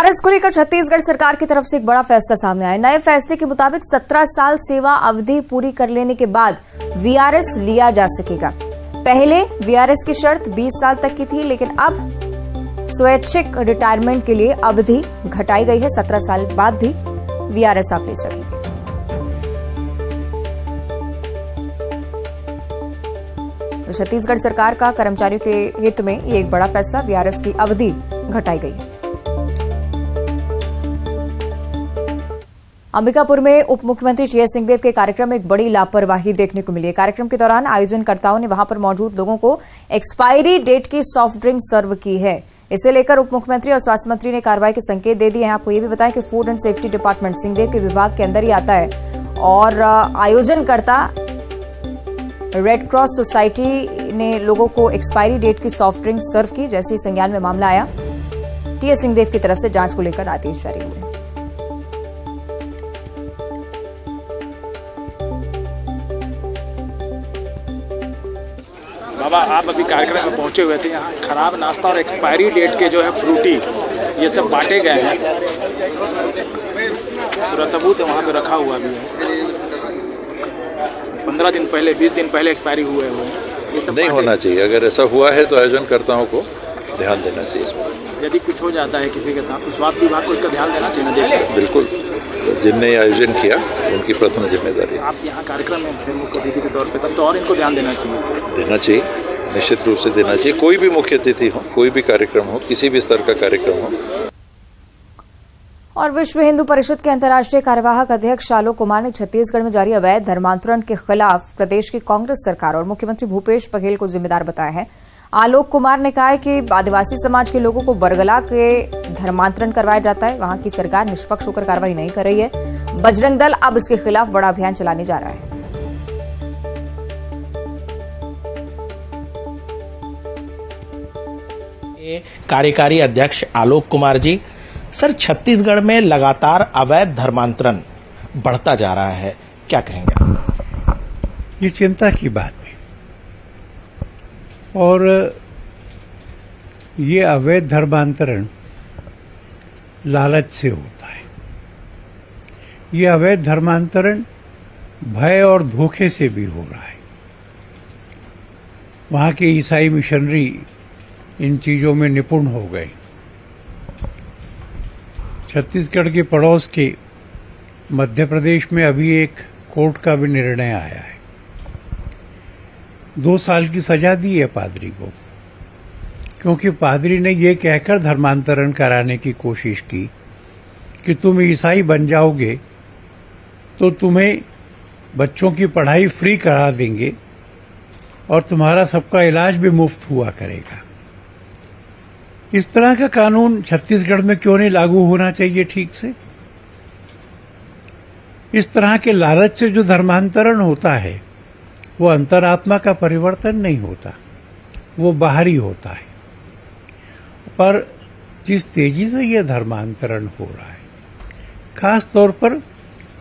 VRS को लेकर छत्तीसगढ़ सरकार की तरफ से एक बड़ा फैसला सामने आया। नए फैसले के मुताबिक 17 साल सेवा अवधि पूरी कर लेने के बाद वीआरएस लिया जा सकेगा। पहले वीआरएस की शर्त 20 साल तक की थी, लेकिन अब स्वैच्छिक रिटायरमेंट के लिए अवधि घटाई गई है। 17 साल बाद भी वीआरएस आप ले सकेंगे। तो छत्तीसगढ़ सरकार का कर्मचारियों के हित में ये एक बड़ा फैसला, वीआरएस की अवधि घटाई गई है। अंबिकापुर में उप मुख्यमंत्री टीएस सिंहदेव के कार्यक्रम में एक बड़ी लापरवाही देखने को मिली है। कार्यक्रम के दौरान आयोजनकर्ताओं ने वहां पर मौजूद लोगों को एक्सपायरी डेट की सॉफ्ट ड्रिंक सर्व की है। इसे लेकर उप मुख्यमंत्री और स्वास्थ्य मंत्री ने कार्रवाई के संकेत दे दिए हैं। आपको ये भी बताएं कि food and safety department Singhdeo के विभाग के अंदर ही आता है और आयोजनकर्ता रेड क्रॉस सोसाइटी ने लोगों को एक्सपायरी डेट की सॉफ्ट ड्रिंक सर्व की। जैसे ही संज्ञान में मामला आया, टीएस सिंहदेव की तरफ से जांच को लेकर आदेश जारी हुए। बाबा, आप अभी कार्यक्रम में पहुंचे हुए थे। यहाँ खराब नाश्ता और एक्सपायरी डेट के जो है फ्रूटी ये सब बांटे गए हैं। पूरा सबूत है, वहाँ पे रखा हुआ भी है। 15 दिन पहले 20 दिन पहले एक्सपायरी हुए हैं। नहीं होना चाहिए। अगर ऐसा हुआ है तो आयोजनकर्ताओं को ध्यान देना चाहिए इस पर। यदि कुछ हो जाता है किसी के साथ तो स्वास्थ्य विभाग को इसका ध्यान देना चाहिए। बिल्कुल, जिनने आयोजन किया उनकी प्रथम जिम्मेदारी। आप यहाँ कार्यक्रम में थे मुख्य अतिथि के तौर पे, तब तो और इनको ध्यान देना चाहिए। निश्चित रूप से देना चाहिए। कोई भी मुख्य अतिथि हो, कोई भी कार्यक्रम हो, किसी भी स्तर का कार्यक्रम हो। और विश्व हिंदू परिषद के अंतर्राष्ट्रीय कार्यवाहक अध्यक्ष आलोक कुमार ने छत्तीसगढ़ में जारी अवैध धर्मांतरण के खिलाफ प्रदेश की कांग्रेस सरकार और मुख्यमंत्री भूपेश बघेल को जिम्मेदार बताया है। आलोक कुमार ने कहा है कि आदिवासी समाज के लोगों को बरगला के धर्मांतरण करवाया जाता है। वहां की सरकार निष्पक्ष होकर कार्रवाई नहीं कर रही है। बजरंग दल अब इसके खिलाफ बड़ा अभियान चलाने जा रहा है। कार्यकारी अध्यक्ष आलोक कुमार जी, सर, छत्तीसगढ़ में लगातार अवैध धर्मांतरण बढ़ता जा रहा है, क्या कहेंगे? ये चिंता की बात है और ये अवैध धर्मांतरण लालच से होता है। ये अवैध धर्मांतरण भय और धोखे से भी हो रहा है। वहां के ईसाई मिशनरी इन चीजों में निपुण हो गए। छत्तीसगढ़ के पड़ोस के मध्य प्रदेश में अभी एक कोर्ट का भी निर्णय आया है। 2 साल की सजा दी है पादरी को, क्योंकि पादरी ने ये कहकर धर्मांतरण कराने की कोशिश की कि तुम ईसाई बन जाओगे तो तुम्हें बच्चों की पढ़ाई फ्री करा देंगे और तुम्हारा सबका इलाज भी मुफ्त हुआ करेगा। इस तरह का कानून छत्तीसगढ़ में क्यों नहीं लागू होना चाहिए ठीक से? इस तरह के लालच से जो धर्मांतरण होता है वो अंतरात्मा का परिवर्तन नहीं होता, वो बाहरी होता है। पर जिस तेजी से यह धर्मांतरण हो रहा है, खास तौर पर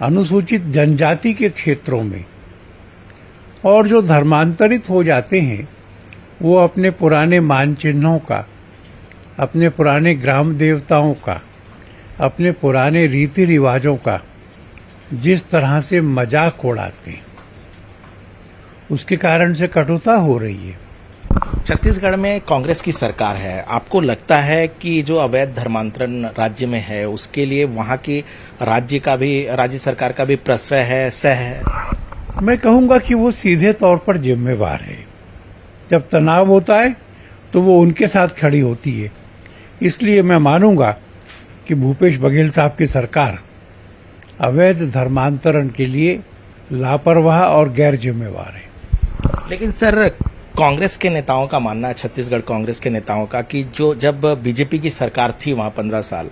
अनुसूचित जनजाति के क्षेत्रों में, और जो धर्मांतरित हो जाते हैं वो अपने पुराने मानचिन्हों का, अपने पुराने ग्राम देवताओं का, अपने पुराने रीति रिवाजों का जिस तरह से मजाक उड़ाते हैं, उसके कारण से कटुता हो रही है। छत्तीसगढ़ में कांग्रेस की सरकार है, आपको लगता है कि जो अवैध धर्मांतरण राज्य में है उसके लिए वहां की राज्य सरकार का भी प्रश्रय है, सह है? मैं कहूंगा कि वो सीधे तौर पर जिम्मेवार है। जब तनाव होता है तो वो उनके साथ खड़ी होती है। इसलिए मैं मानूंगा कि भूपेश बघेल साहब की सरकार अवैध धर्मांतरण के लिए लापरवाह और गैर जिम्मेवार है। लेकिन सर, कांग्रेस के नेताओं का मानना है, छत्तीसगढ़ कांग्रेस के नेताओं का, कि जब बीजेपी की सरकार थी वहां 15 साल,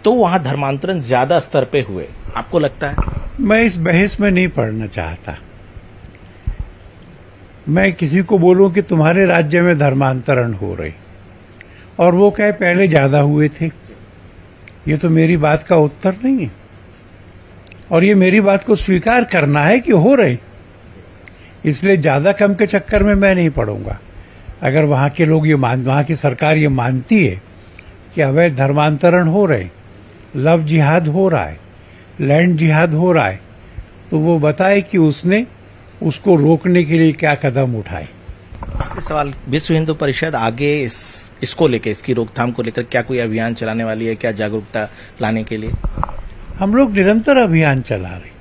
तो वहां धर्मांतरण ज्यादा स्तर पे हुए। आपको लगता है? मैं इस बहस में नहीं पड़ना चाहता। मैं किसी को बोलूं कि तुम्हारे राज्य में धर्मांतरण हो रहे और वो कहे पहले ज्यादा हुए थे, ये तो मेरी बात का उत्तर नहीं है। और ये मेरी बात को स्वीकार करना है कि हो रहे, इसलिए ज्यादा कम के चक्कर में मैं नहीं पड़ूंगा। अगर वहां के लोग वहां की सरकार ये मानती है कि अवैध धर्मांतरण हो रहे लव जिहाद हो रहा है, लैंड जिहाद हो रहा है, तो वो बताए कि उसने उसको रोकने के लिए क्या कदम उठाए। सवाल, विश्व हिंदू परिषद आगे इसको लेकर, इसकी रोकथाम को लेकर क्या कोई अभियान चलाने वाली है, क्या जागरूकता लाने के लिए? हम लोग निरंतर अभियान चला रहे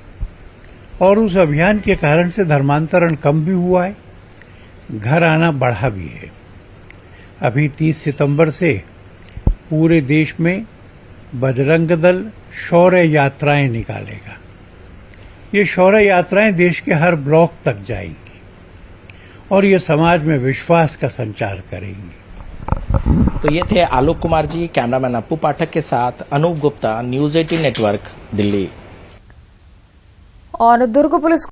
और उस अभियान के कारण से धर्मांतरण कम भी हुआ है, घर आना बढ़ा भी है। अभी 30 सितंबर से पूरे देश में बजरंग दल शौर्य यात्राएं निकालेगा। ये शौर्य यात्राएं देश के हर ब्लॉक तक जाएंगी और ये समाज में विश्वास का संचार करेंगी। तो ये थे आलोक कुमार जी, कैमरामैन अप्पू पाठक के साथ अनूप गुप्ता, न्यूज़ 18 नेटवर्क, दिल्ली। और दुर्ग पुलिस